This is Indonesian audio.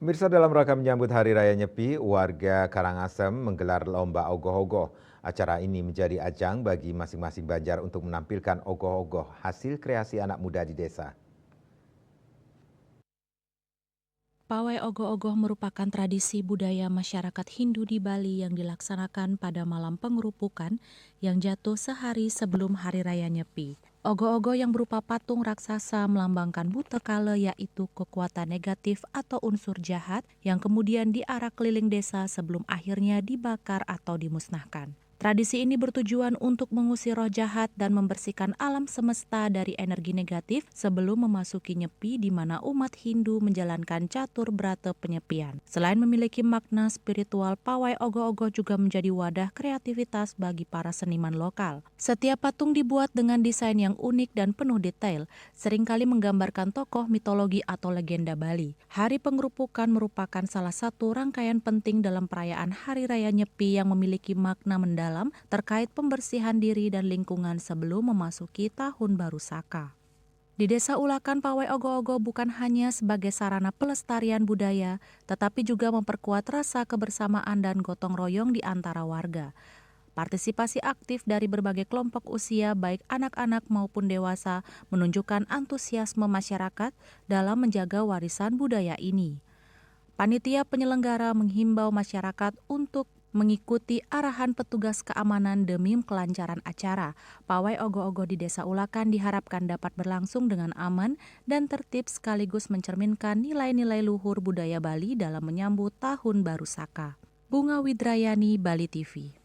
Pemirsa, dalam rangka menyambut Hari Raya Nyepi, warga Karangasem menggelar lomba ogoh-ogoh. Acara ini menjadi ajang bagi masing-masing Banjar untuk menampilkan ogoh-ogoh hasil kreasi anak muda di desa. Pawai ogoh-ogoh merupakan tradisi budaya masyarakat Hindu di Bali yang dilaksanakan pada malam pengerupukan yang jatuh sehari sebelum Hari Raya Nyepi. Ogoh-ogoh yang berupa patung raksasa melambangkan buta kala, yaitu kekuatan negatif atau unsur jahat yang kemudian diarak keliling desa sebelum akhirnya dibakar atau dimusnahkan. Tradisi ini bertujuan untuk mengusir roh jahat dan membersihkan alam semesta dari energi negatif sebelum memasuki Nyepi, di mana umat Hindu menjalankan catur brata penyepian. Selain memiliki makna spiritual, pawai ogoh-ogoh juga menjadi wadah kreativitas bagi para seniman lokal. Setiap patung dibuat dengan desain yang unik dan penuh detail, seringkali menggambarkan tokoh mitologi atau legenda Bali. Hari Pengerupukan merupakan salah satu rangkaian penting dalam perayaan Hari Raya Nyepi yang memiliki makna mendalam terkait pembersihan diri dan lingkungan sebelum memasuki Tahun Baru Saka. Di Desa Ulakan, pawai ogoh-ogoh bukan hanya sebagai sarana pelestarian budaya, tetapi juga memperkuat rasa kebersamaan dan gotong royong di antara warga. Partisipasi aktif dari berbagai kelompok usia, baik anak-anak maupun dewasa, menunjukkan antusiasme masyarakat dalam menjaga warisan budaya ini. Panitia penyelenggara menghimbau masyarakat untuk mengikuti arahan petugas keamanan demi kelancaran acara. Pawai ogoh-ogoh di Desa Ulakan diharapkan dapat berlangsung dengan aman dan tertib, sekaligus mencerminkan nilai-nilai luhur budaya Bali dalam menyambut Tahun Baru Saka. Bunga Widrayani, Bali TV.